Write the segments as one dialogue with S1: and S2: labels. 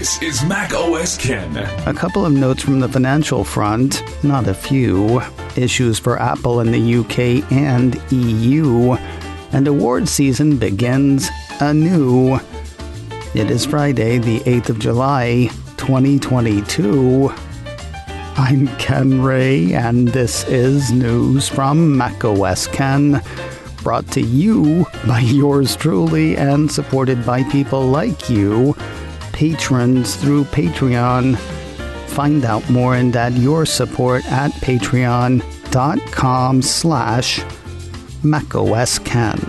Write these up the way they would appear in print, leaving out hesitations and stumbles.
S1: This is Mac OS Ken.
S2: A couple of notes from the financial front, not a few. Issues for Apple in the UK and EU. And award season begins anew. It is Friday, the 8th of July, 2022. I'm Ken Ray, and this is news from macOS Ken, brought to you by yours truly and supported by people like you, patrons through Patreon. Find out more and add your support at patreon.com/macOSKen.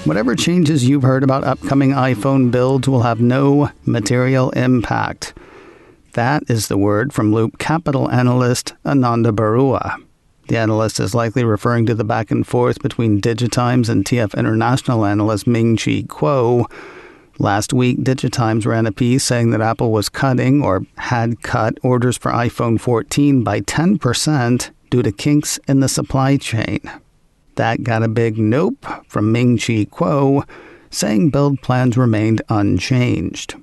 S2: Whatever changes you've heard about upcoming iPhone builds will have no material impact. That is the word from Loop Capital analyst Ananda Barua. The analyst is likely referring to the back and forth between Digitimes and TF International analyst Ming-Chi Kuo. Last week, Digitimes ran a piece saying that Apple was cutting or had cut orders for iPhone 14 by 10% due to kinks in the supply chain. That got a big nope from Ming-Chi Kuo, saying build plans remained unchanged.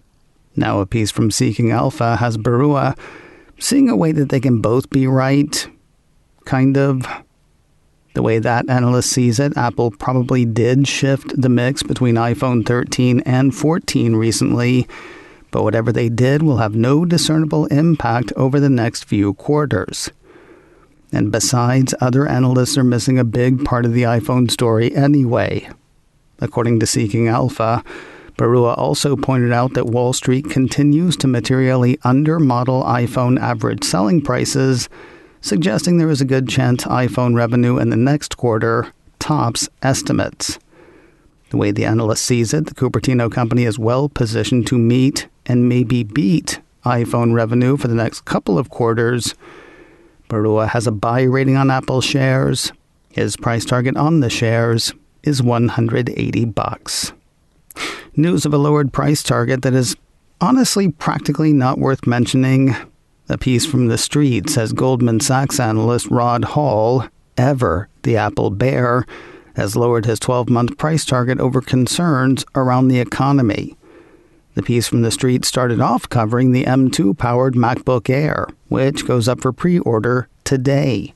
S2: Now a piece from Seeking Alpha has Barua seeing a way that they can both be right. Kind of. The way that analyst sees it, Apple probably did shift the mix between iPhone 13 and 14 recently, but whatever they did will have no discernible impact over the next few quarters. And besides, other analysts are missing a big part of the iPhone story anyway. According to Seeking Alpha, Barua also pointed out that Wall Street continues to materially under-model iPhone average selling prices, suggesting there is a good chance iPhone revenue in the next quarter tops estimates. The way the analyst sees it, the Cupertino company is well positioned to meet and maybe beat iPhone revenue for the next couple of quarters. Barua has a buy rating on Apple shares. His price target on the shares is $180. News of a lowered price target that is honestly practically not worth mentioning. A piece from The Street says Goldman Sachs analyst Rod Hall, ever the Apple bear, has lowered his 12-month price target over concerns around the economy. The piece from The Street started off covering the M2-powered MacBook Air, which goes up for pre-order today.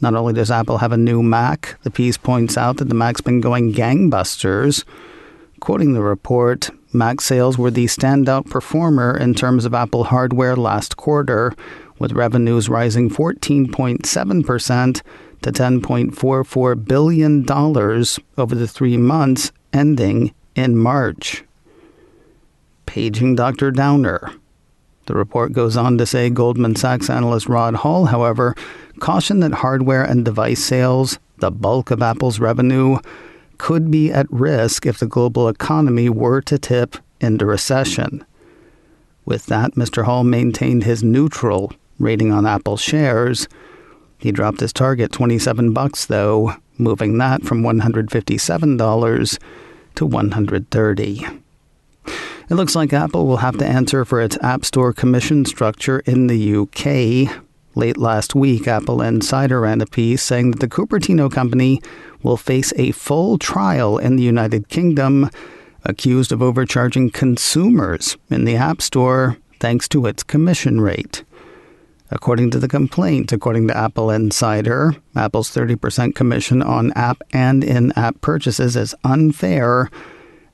S2: Not only does Apple have a new Mac, the piece points out that the Mac's been going gangbusters. Quoting the report, Mac sales were the standout performer in terms of Apple hardware last quarter, with revenues rising 14.7% to $10.44 billion over the 3 months ending in March. Paging Dr. Downer. The report goes on to say Goldman Sachs analyst Rod Hall, however, cautioned that hardware and device sales, the bulk of Apple's revenue, could be at risk if the global economy were to tip into recession. With that, Mr. Hall maintained his neutral rating on Apple shares. He dropped his target $27, though, moving that from $157 to $130. It looks like Apple will have to answer for its App Store commission structure in the UK. Late last week, Apple Insider ran a piece saying that the Cupertino company will face a full trial in the United Kingdom, accused of overcharging consumers in the App Store thanks to its commission rate. According to the complaint, according to Apple Insider, Apple's 30% commission on app and in-app purchases is unfair.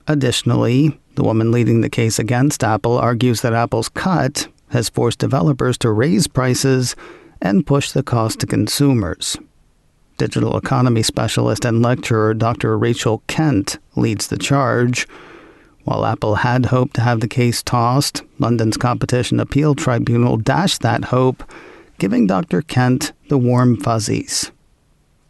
S2: Additionally, the woman leading the case against Apple argues that Apple's cut has forced developers to raise prices and push the cost to consumers. Digital economy specialist and lecturer Dr. Rachel Kent leads the charge. While Apple had hoped to have the case tossed, London's Competition Appeal Tribunal dashed that hope, giving Dr. Kent the warm fuzzies.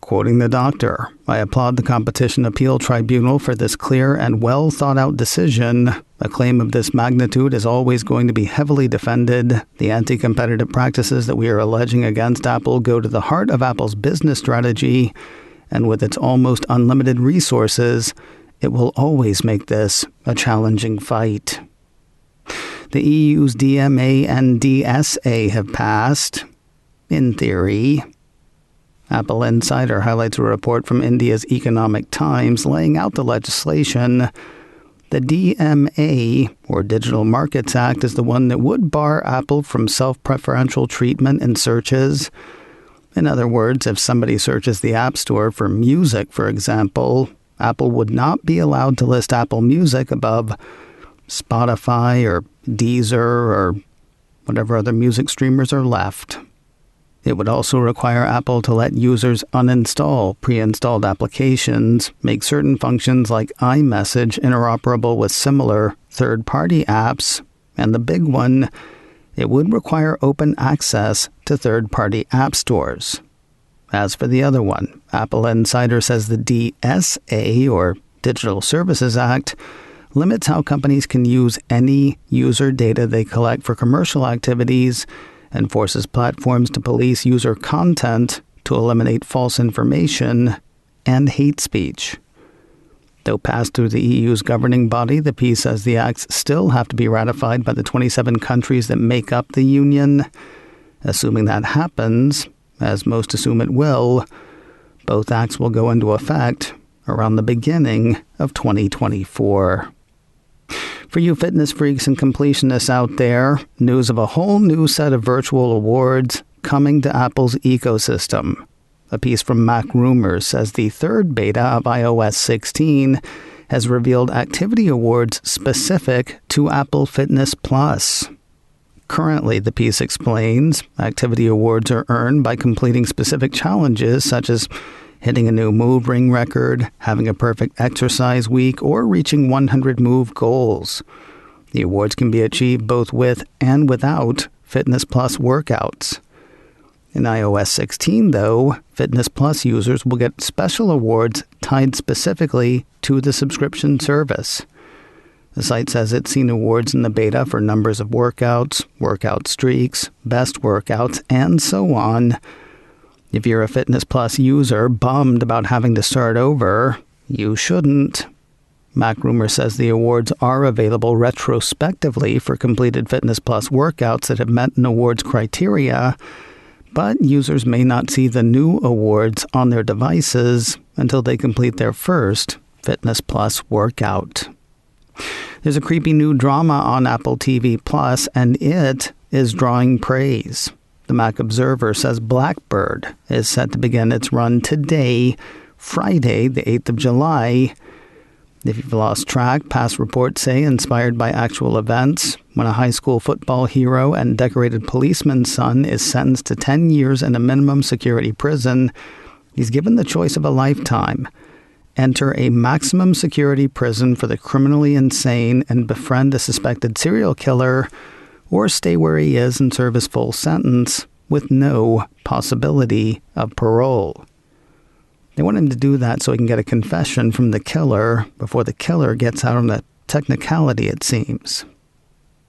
S2: Quoting the doctor, "I applaud the Competition Appeal Tribunal for this clear and well-thought-out decision. A claim of this magnitude is always going to be heavily defended. The anti-competitive practices that we are alleging against Apple go to the heart of Apple's business strategy, and with its almost unlimited resources, it will always make this a challenging fight." The EU's DMA and DSA have passed, in theory. Apple Insider highlights a report from India's Economic Times laying out the legislation. The DMA, or Digital Markets Act, is the one that would bar Apple from self-preferential treatment in searches. In other words, if somebody searches the App Store for music, for example, Apple would not be allowed to list Apple Music above Spotify or Deezer or whatever other music streamers are left. It would also require Apple to let users uninstall pre-installed applications, make certain functions like iMessage interoperable with similar third-party apps, and the big one, it would require open access to third-party app stores. As for the other one, Apple Insider says the DSA, or Digital Services Act, limits how companies can use any user data they collect for commercial activities and forces platforms to police user content to eliminate false information and hate speech. Though passed through the EU's governing body, the piece says the acts still have to be ratified by the 27 countries that make up the union. Assuming that happens, as most assume it will, both acts will go into effect around the beginning of 2024. For you fitness freaks and completionists out there, news of a whole new set of virtual awards coming to Apple's ecosystem. A piece from Mac Rumors says the third beta of iOS 16 has revealed activity awards specific to Apple Fitness Plus. Currently, the piece explains, activity awards are earned by completing specific challenges such as hitting a new move ring record, having a perfect exercise week, or reaching 100 move goals. The awards can be achieved both with and without Fitness Plus workouts. In iOS 16, though, Fitness Plus users will get special awards tied specifically to the subscription service. The site says it's seen awards in the beta for numbers of workouts, workout streaks, best workouts, and so on. If you're a Fitness Plus user bummed about having to start over, you shouldn't. MacRumor says the awards are available retrospectively for completed Fitness Plus workouts that have met an awards criteria, but users may not see the new awards on their devices until they complete their first Fitness Plus workout. There's a creepy new drama on Apple TV Plus, and it is drawing praise. The Mac Observer says Blackbird is set to begin its run today, Friday, the 8th of July. If you've lost track, past reports say, inspired by actual events, when a high school football hero and decorated policeman's son is sentenced to 10 years in a minimum security prison, he's given the choice of a lifetime. Enter a maximum security prison for the criminally insane and befriend a suspected serial killer, or stay where he is and serve his full sentence with no possibility of parole. They want him to do that so he can get a confession from the killer before the killer gets out on a technicality, it seems.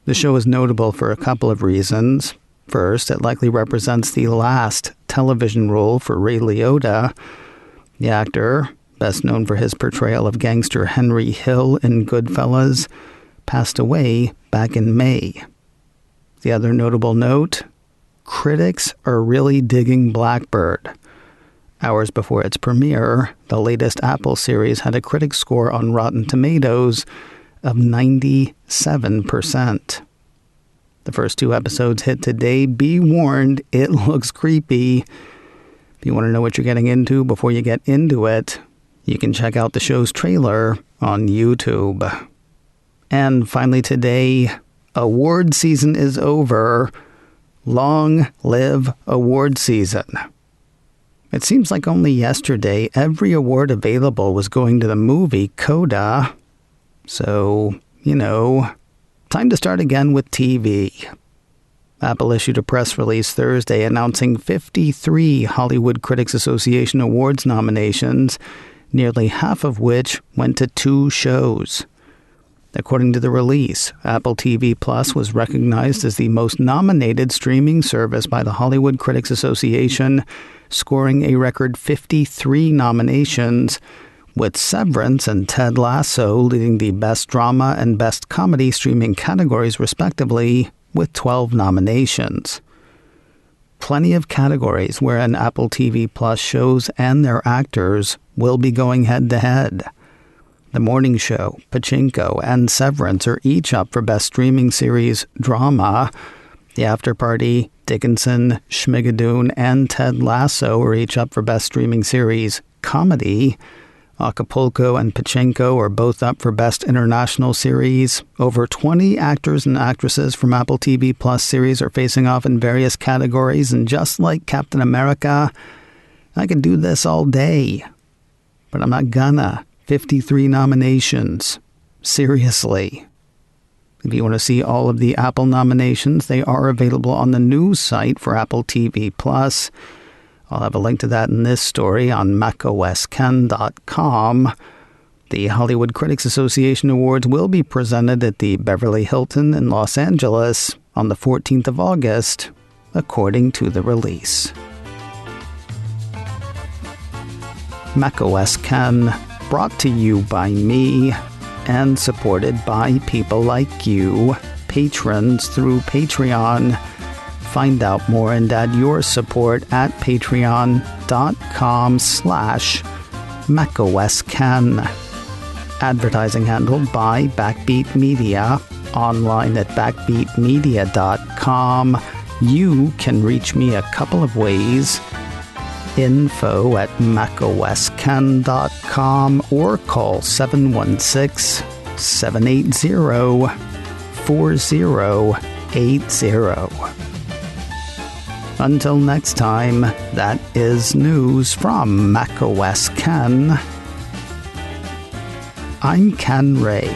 S2: The show is notable for a couple of reasons. First, it likely represents the last television role for Ray Liotta. The actor, best known for his portrayal of gangster Henry Hill in Goodfellas, passed away back in May. The other notable note, critics are really digging Blackbird. Hours before its premiere, the latest Apple series had a critic score on Rotten Tomatoes of 97%. The first 2 episodes hit today. Be warned, it looks creepy. If you want to know what you're getting into before you get into it, you can check out the show's trailer on YouTube. And finally today, award season is over. Long live award season. It seems like only yesterday every award available was going to the movie Coda. So, time to start again with TV. Apple issued a press release Thursday announcing 53 Hollywood Critics Association Awards nominations, nearly half of which went to 2 shows. According to the release, Apple TV Plus was recognized as the most nominated streaming service by the Hollywood Critics Association, scoring a record 53 nominations, with Severance and Ted Lasso leading the Best Drama and Best Comedy streaming categories respectively, with 12 nominations. Plenty of categories wherein Apple TV Plus shows and their actors will be going head-to-head. The Morning Show, Pachinko, and Severance are each up for Best Streaming Series Drama. The After Party, Dickinson, Schmigadoon, and Ted Lasso are each up for Best Streaming Series Comedy. Acapulco and Pachinko are both up for Best International Series. Over 20 actors and actresses from Apple TV Plus series are facing off in various categories, and just like Captain America, I could do this all day. But I'm not gonna. 53 nominations. Seriously. If you want to see all of the Apple nominations, they are available on the news site for Apple TV+. I'll have a link to that in this story on macosken.com. The Hollywood Critics Association Awards will be presented at the Beverly Hilton in Los Angeles on the 14th of August, according to the release. macOS Ken, brought to you by me and supported by people like you, patrons through Patreon. Find out more and add your support at patreon.com/macOSken. Advertising handled by Backbeat Media, online at backbeatmedia.com. You can reach me a couple of ways. info@macosken.com or call 716-780-4080. Until next time, that is news from macOS Ken. I'm Ken Ray.